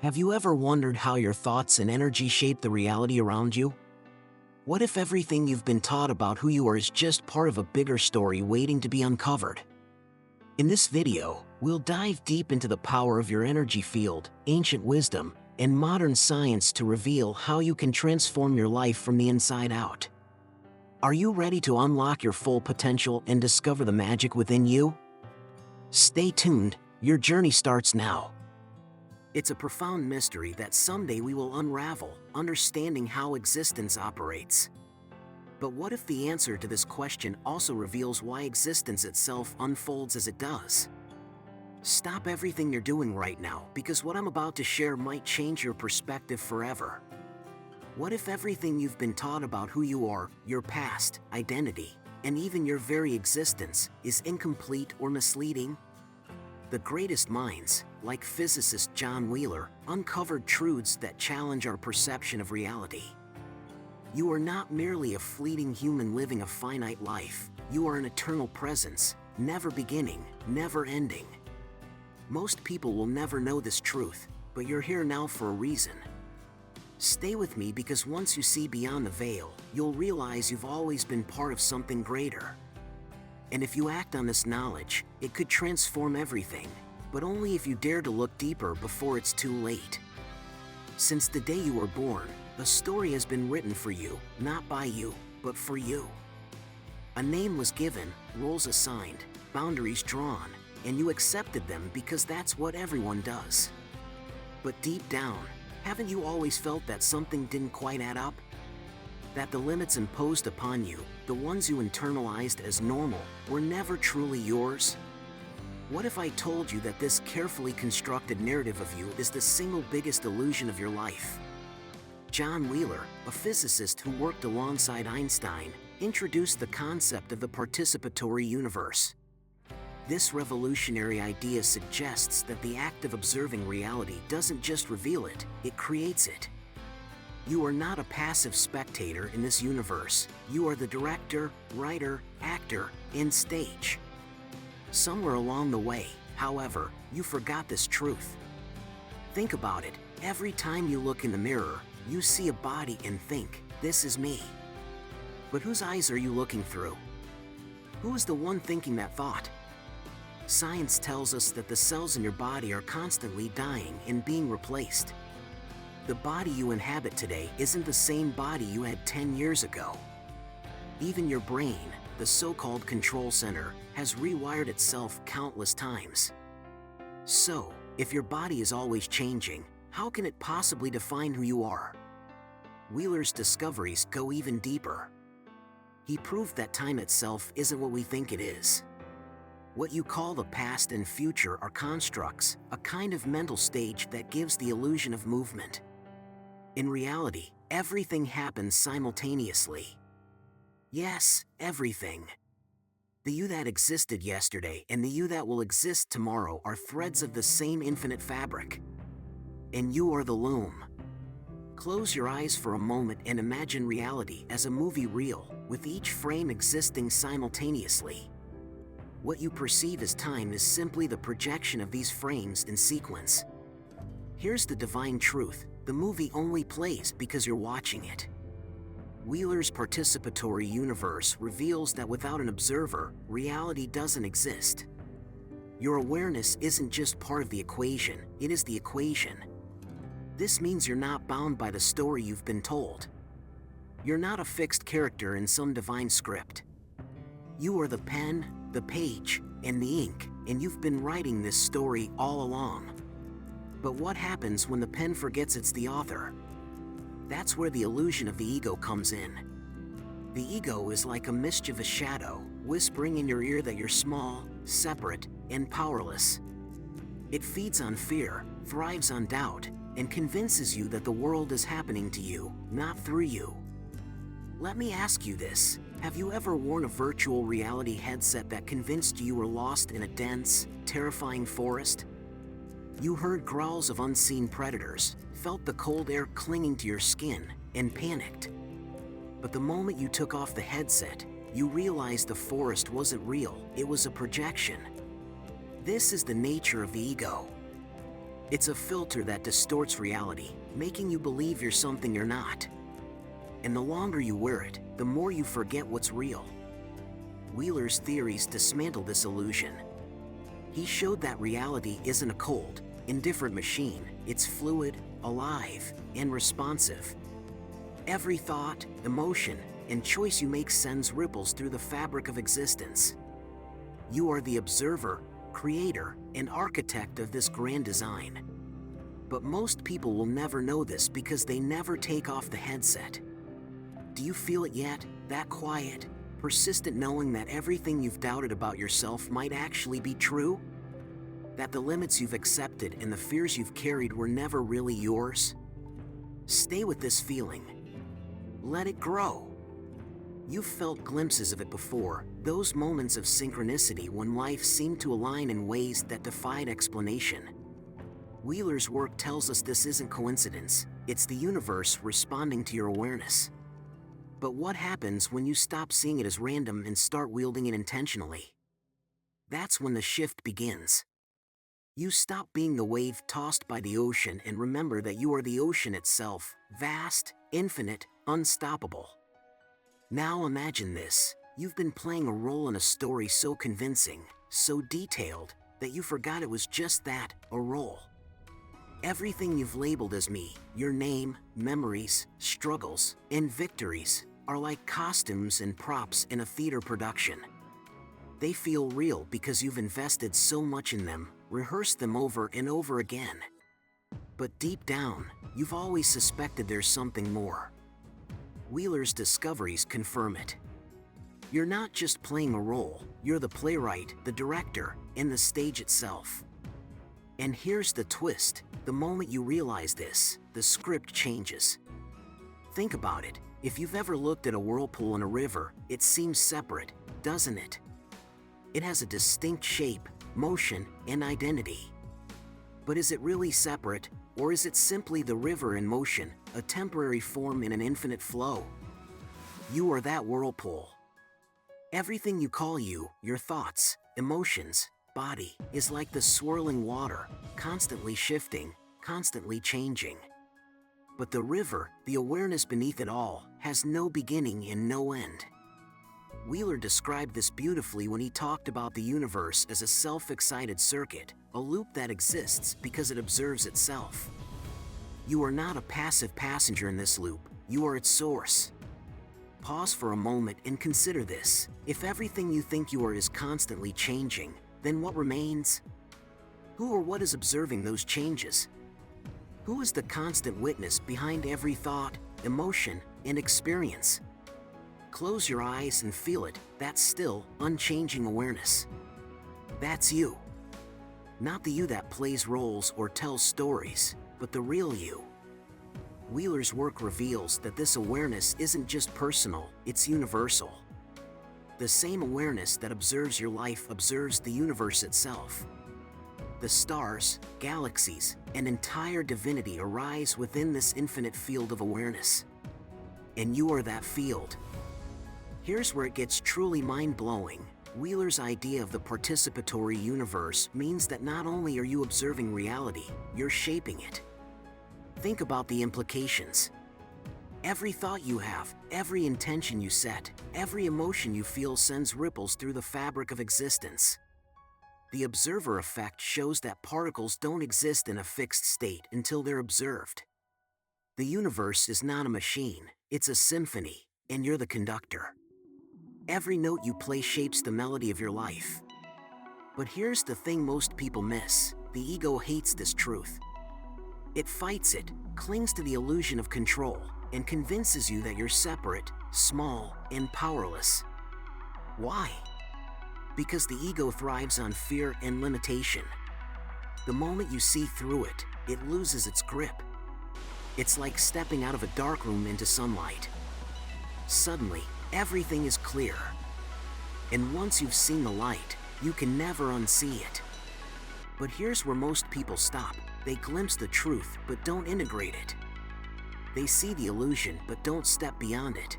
Have you ever wondered how your thoughts and energy shape the reality around you? What if everything you've been taught about who you are is just part of a bigger story waiting to be uncovered? In this video, we'll dive deep into the power of your energy field, ancient wisdom, and modern science to reveal how you can transform your life from the inside out. Are you ready to unlock your full potential and discover the magic within you? Stay tuned, your journey starts now. It's a profound mystery that someday we will unravel, understanding how existence operates. But what if the answer to this question also reveals why existence itself unfolds as it does? Stop everything you're doing right now, because what I'm about to share might change your perspective forever. What if everything you've been taught about who you are, your past, identity, and even your very existence, is incomplete or misleading? The greatest minds, like physicist John Wheeler, uncovered truths that challenge our perception of reality. You are not merely a fleeting human living a finite life, you are an eternal presence, never beginning, never ending. Most people will never know this truth, but you're here now for a reason. Stay with me, because once you see beyond the veil, you'll realize you've always been part of something greater. And if you act on this knowledge, it could transform everything, but only if you dare to look deeper before it's too late. Since the day you were born, a story has been written for you, not by you, but for you. A name was given, roles assigned, boundaries drawn, and you accepted them because that's what everyone does. But deep down, haven't you always felt that something didn't quite add up? That the limits imposed upon you, the ones you internalized as normal, were never truly yours? What if I told you that this carefully constructed narrative of you is the single biggest illusion of your life? John Wheeler, a physicist who worked alongside Einstein, introduced the concept of the participatory universe. This revolutionary idea suggests that the act of observing reality doesn't just reveal it, it creates it. You are not a passive spectator in this universe, you are the director, writer, actor, and stage. Somewhere along the way, however, you forgot this truth. Think about it, every time you look in the mirror, you see a body and think, this is me. But whose eyes are you looking through? Who is the one thinking that thought? Science tells us that the cells in your body are constantly dying and being replaced. The body you inhabit today isn't the same body you had 10 years ago. Even your brain, the so-called control center, has rewired itself countless times. So, if your body is always changing, how can it possibly define who you are? Wheeler's discoveries go even deeper. He proved that time itself isn't what we think it is. What you call the past and future are constructs, a kind of mental stage that gives the illusion of movement. In reality, everything happens simultaneously. Yes, everything. The you that existed yesterday and the you that will exist tomorrow are threads of the same infinite fabric. And you are the loom. Close your eyes for a moment and imagine reality as a movie reel, with each frame existing simultaneously. What you perceive as time is simply the projection of these frames in sequence. Here's the divine truth, the movie only plays because you're watching it. Wheeler's participatory universe reveals that without an observer, reality doesn't exist. Your awareness isn't just part of the equation, it is the equation. This means you're not bound by the story you've been told. You're not a fixed character in some divine script. You are the pen, the page, and the ink, and you've been writing this story all along. But what happens when the pen forgets it's the author? That's where the illusion of the ego comes in. The ego is like a mischievous shadow, whispering in your ear that you're small, separate, and powerless. It feeds on fear, thrives on doubt, and convinces you that the world is happening to you, not through you. Let me ask you this. Have you ever worn a virtual reality headset that convinced you were lost in a dense, terrifying forest? You heard growls of unseen predators, felt the cold air clinging to your skin, and panicked. But the moment you took off the headset, you realized the forest wasn't real, it was a projection. This is the nature of the ego. It's a filter that distorts reality, making you believe you're something you're not. And the longer you wear it, the more you forget what's real. Wheeler's theories dismantle this illusion. He showed that reality isn't a cold, indifferent machine, it's fluid, alive, and responsive. Every thought, emotion, and choice you make sends ripples through the fabric of existence. You are the observer, creator, and architect of this grand design. But most people will never know this because they never take off the headset. Do you feel it yet? That quiet, persistent knowing that everything you've doubted about yourself might actually be true? That the limits you've accepted and the fears you've carried were never really yours? Stay with this feeling. Let it grow. You've felt glimpses of it before, those moments of synchronicity when life seemed to align in ways that defied explanation. Wheeler's work tells us this isn't coincidence, it's the universe responding to your awareness. But what happens when you stop seeing it as random and start wielding it intentionally? That's when the shift begins. You stop being the wave tossed by the ocean and remember that you are the ocean itself, vast, infinite, unstoppable. Now imagine this. You've been playing a role in a story so convincing, so detailed, that you forgot it was just that, a role. Everything you've labeled as me, your name, memories, struggles, and victories, are like costumes and props in a theater production. They feel real because you've invested so much in them, rehearsed them over and over again. But deep down, you've always suspected there's something more. Wheeler's discoveries confirm it. You're not just playing a role, you're the playwright, the director, and the stage itself. And here's the twist, the moment you realize this, the script changes. Think about it, if you've ever looked at a whirlpool in a river, it seems separate, doesn't it? It has a distinct shape, motion, and identity. But is it really separate, or is it simply the river in motion, a temporary form in an infinite flow? You are that whirlpool. Everything you call you, your thoughts, emotions, body, is like the swirling water, constantly shifting, constantly changing. But the river, the awareness beneath it all, has no beginning and no end. Wheeler described this beautifully when he talked about the universe as a self-excited circuit, a loop that exists because it observes itself. You are not a passive passenger in this loop, you are its source. Pause for a moment and consider this. If everything you think you are is constantly changing, then what remains? Who or what is observing those changes? Who is the constant witness behind every thought, emotion, and experience? Close your eyes and feel it, that still, unchanging awareness. That's you. Not the you that plays roles or tells stories, but the real you. Wheeler's work reveals that this awareness isn't just personal, it's universal. The same awareness that observes your life observes the universe itself. The stars, galaxies, and entire divinity arise within this infinite field of awareness. And you are that field. Here's where it gets truly mind-blowing. Wheeler's idea of the participatory universe means that not only are you observing reality, you're shaping it. Think about the implications. Every thought you have, every intention you set, every emotion you feel sends ripples through the fabric of existence. The observer effect shows that particles don't exist in a fixed state until they're observed. The universe is not a machine, it's a symphony, and you're the conductor. Every note you play shapes the melody of your life. But here's the thing most people miss: the ego hates this truth. It fights it, clings to the illusion of control, and convinces you that you're separate, small, and powerless. Why? Because the ego thrives on fear and limitation. The moment you see through it, it loses its grip. It's like stepping out of a dark room into sunlight. Suddenly, everything is clear. And once you've seen the light, you can never unsee it. But here's where most people stop. They glimpse the truth, but don't integrate it. They see the illusion, but don't step beyond it.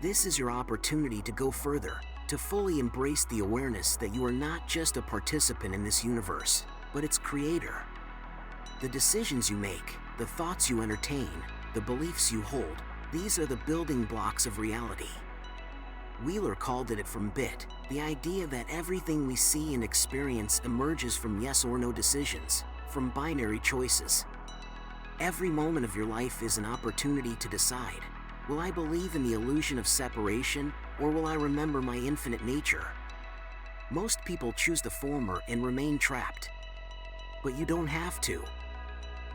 This is your opportunity to go further, to fully embrace the awareness that you are not just a participant in this universe, but its creator. The decisions you make, the thoughts you entertain, the beliefs you hold, these are the building blocks of reality. Wheeler called it from bit, the idea that everything we see and experience emerges from yes or no decisions, from binary choices. Every moment of your life is an opportunity to decide, will I believe in the illusion of separation, or will I remember my infinite nature? Most people choose the former and remain trapped. But you don't have to.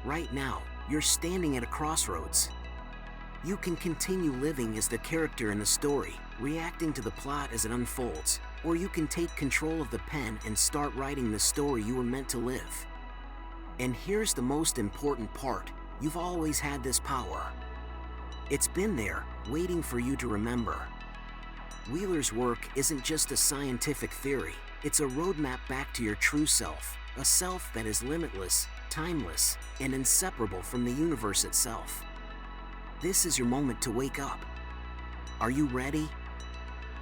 Right now, you're standing at a crossroads. You can continue living as the character in the story, reacting to the plot as it unfolds, or you can take control of the pen and start writing the story you were meant to live. And here's the most important part, you've always had this power. It's been there, waiting for you to remember. Wheeler's work isn't just a scientific theory, it's a roadmap back to your true self, a self that is limitless, timeless, and inseparable from the universe itself. This is your moment to wake up. Are you ready?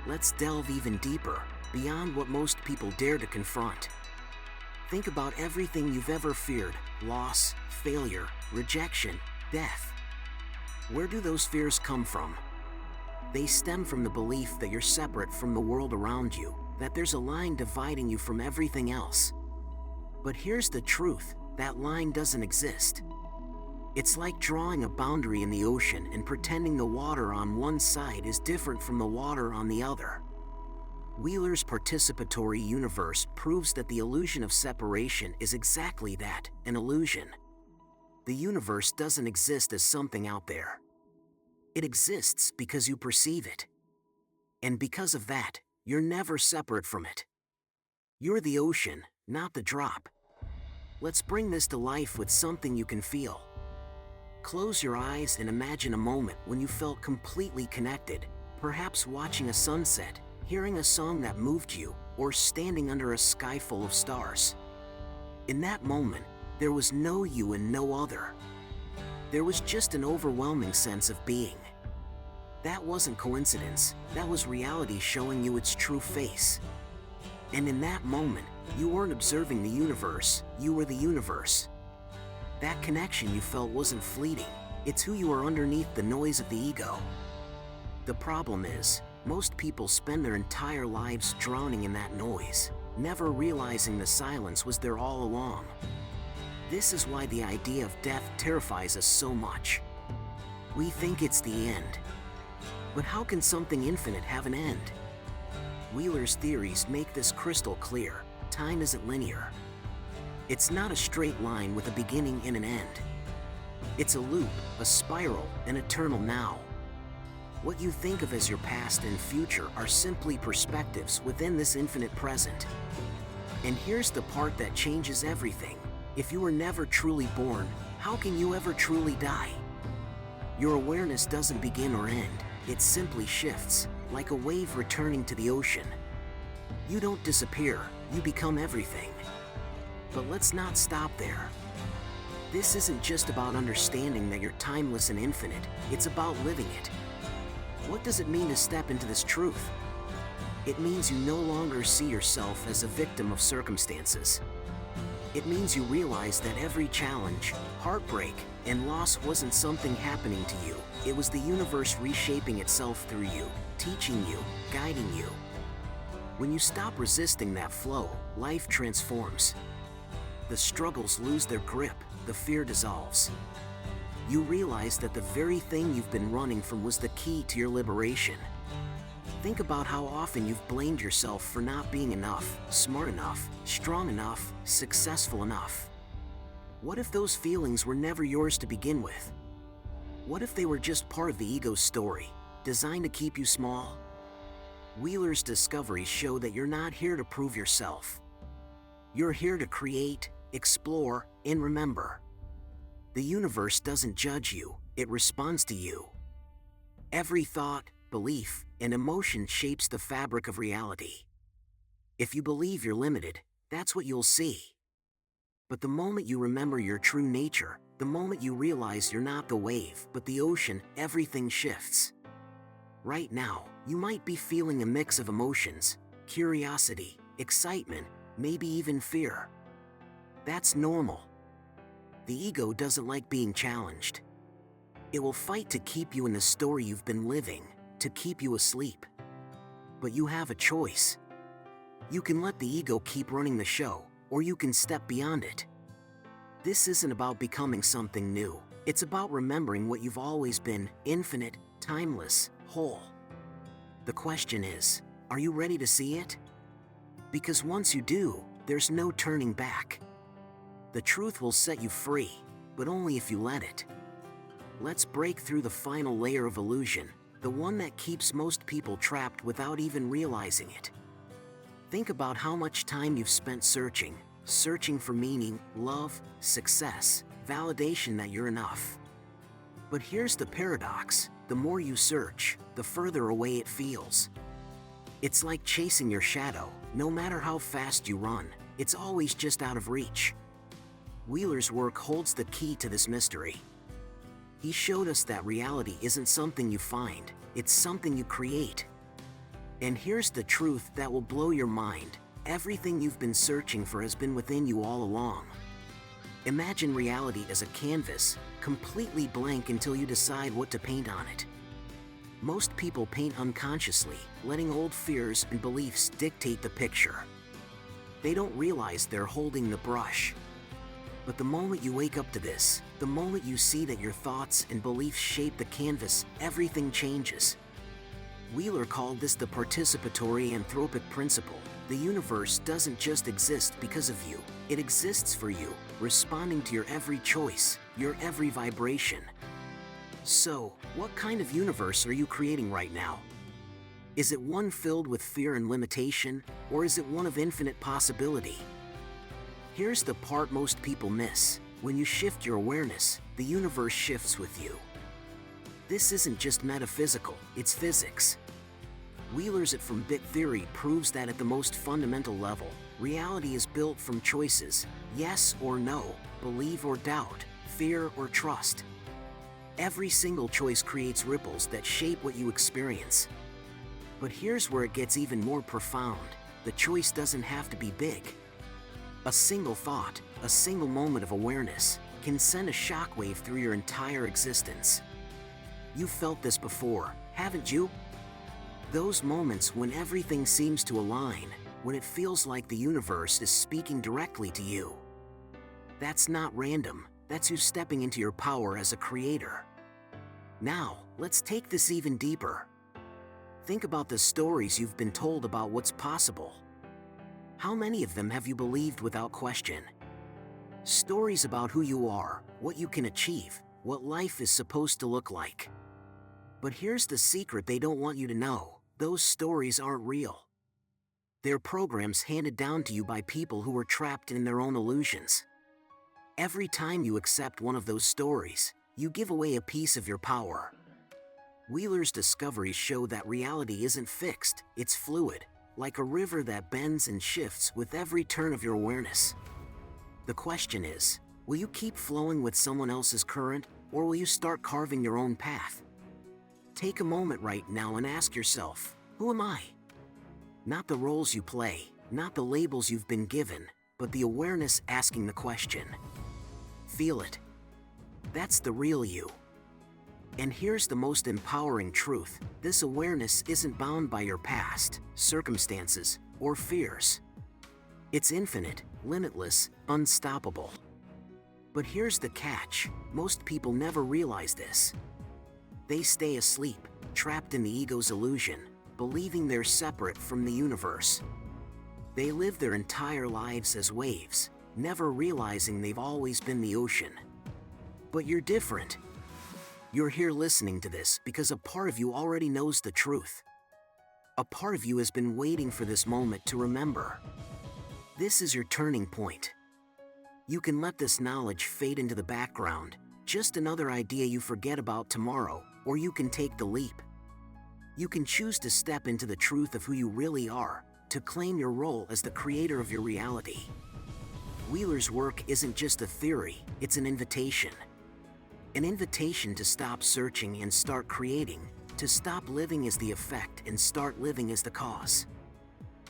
Let's delve even deeper, beyond what most people dare to confront. Think about everything you've ever feared: loss, failure, rejection, death. Where do those fears come from? They stem from the belief that you're separate from the world around you, that there's a line dividing you from everything else. But here's the truth, that line doesn't exist. It's like drawing a boundary in the ocean and pretending the water on one side is different from the water on the other. Wheeler's participatory universe proves that the illusion of separation is exactly that, an illusion. The universe doesn't exist as something out there. It exists because you perceive it. And because of that, you're never separate from it. You're the ocean, not the drop. Let's bring this to life with something you can feel. Close your eyes and imagine a moment when you felt completely connected, perhaps watching a sunset, hearing a song that moved you, or standing under a sky full of stars. In that moment, there was no you and no other. There was just an overwhelming sense of being. That wasn't coincidence, that was reality showing you its true face. And in that moment, you weren't observing the universe, you were the universe. That connection you felt wasn't fleeting, it's who you are underneath the noise of the ego. The problem is, most people spend their entire lives drowning in that noise, never realizing the silence was there all along. This is why the idea of death terrifies us so much. We think it's the end. But how can something infinite have an end? Wheeler's theories make this crystal clear: time isn't linear. It's not a straight line with a beginning and an end. It's a loop, a spiral, an eternal now. What you think of as your past and future are simply perspectives within this infinite present. And here's the part that changes everything. If you were never truly born, how can you ever truly die? Your awareness doesn't begin or end, it simply shifts, like a wave returning to the ocean. You don't disappear, you become everything. But let's not stop there. This isn't just about understanding that you're timeless and infinite, it's about living it. What does it mean to step into this truth? It means you no longer see yourself as a victim of circumstances. It means you realize that every challenge, heartbreak, and loss wasn't something happening to you. It was the universe reshaping itself through you, teaching you, guiding you. When you stop resisting that flow, life transforms. The struggles lose their grip, the fear dissolves. You realize that the very thing you've been running from was the key to your liberation. Think about how often you've blamed yourself for not being enough, smart enough, strong enough, successful enough. What if those feelings were never yours to begin with? What if they were just part of the ego's story, designed to keep you small? Wheeler's discoveries show that you're not here to prove yourself. You're here to create, explore, and remember. The universe doesn't judge you, it responds to you. Every thought, belief, and emotion shapes the fabric of reality. If you believe you're limited, that's what you'll see. But the moment you remember your true nature, the moment you realize you're not the wave, but the ocean, everything shifts. Right now, you might be feeling a mix of emotions: curiosity, excitement, maybe even fear. That's normal. The ego doesn't like being challenged. It will fight to keep you in the story you've been living, to keep you asleep. But you have a choice. You can let the ego keep running the show, or you can step beyond it. This isn't about becoming something new. It's about remembering what you've always been: infinite, timeless, whole. The question is, are you ready to see it? Because once you do, there's no turning back. The truth will set you free, but only if you let it. Let's break through the final layer of illusion, the one that keeps most people trapped without even realizing it. Think about how much time you've spent searching for meaning, love, success, validation that you're enough. But here's the paradox: the more you search, the further away it feels. It's like chasing your shadow. No matter how fast you run, it's always just out of reach. Wheeler's work holds the key to this mystery. He showed us that reality isn't something you find, it's something you create. And here's the truth that will blow your mind: everything you've been searching for has been within you all along. Imagine reality as a canvas, completely blank until you decide what to paint on it. Most people paint unconsciously, letting old fears and beliefs dictate the picture. They don't realize they're holding the brush. But the moment you wake up to this, the moment you see that your thoughts and beliefs shape the canvas, everything changes. Wheeler called this the participatory anthropic principle. The universe doesn't just exist because of you, it exists for you, responding to your every choice, your every vibration. So, what kind of universe are you creating right now? Is it one filled with fear and limitation, or is it one of infinite possibility? Here's the part most people miss: when you shift your awareness, the universe shifts with you. This isn't just metaphysical, it's physics. Wheeler's It From Bit theory proves that at the most fundamental level, reality is built from choices: yes or no, believe or doubt, fear or trust. Every single choice creates ripples that shape what you experience. But here's where it gets even more profound: the choice doesn't have to be big. A single thought, a single moment of awareness, can send a shockwave through your entire existence. You've felt this before, haven't you? Those moments when everything seems to align, when it feels like the universe is speaking directly to you. That's not random, that's you stepping into your power as a creator. Now, let's take this even deeper. Think about the stories you've been told about what's possible. How many of them have you believed without question? Stories about who you are, what you can achieve, what life is supposed to look like. But here's the secret they don't want you to know: those stories aren't real. They're programs handed down to you by people who were trapped in their own illusions. Every time you accept one of those stories, you give away a piece of your power. Wheeler's discoveries show that reality isn't fixed, it's fluid, like a river that bends and shifts with every turn of your awareness. The question is, will you keep flowing with someone else's current, or will you start carving your own path? Take a moment right now and ask yourself, who am I? Not the roles you play, not the labels you've been given, but the awareness asking the question. Feel it. That's the real you. And here's the most empowering truth: this awareness isn't bound by your past, circumstances, or fears. It's infinite, limitless, unstoppable. But here's the catch: most people never realize this. They stay asleep, trapped in the ego's illusion, believing they're separate from the universe. They live their entire lives as waves, never realizing they've always been the ocean. But you're different. You're here listening to this because a part of you already knows the truth. A part of you has been waiting for this moment to remember. This is your turning point. You can let this knowledge fade into the background, just another idea you forget about tomorrow, or you can take the leap. You can choose to step into the truth of who you really are, to claim your role as the creator of your reality. Wheeler's work isn't just a theory, it's an invitation. An invitation to stop searching and start creating, to stop living as the effect and start living as the cause.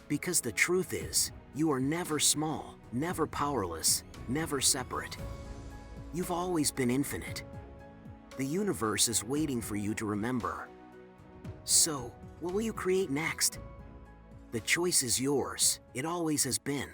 Because the truth is, you are never small, never powerless, never separate. You've always been infinite. The universe is waiting for you to remember. So, what will you create next? The choice is yours. It always has been.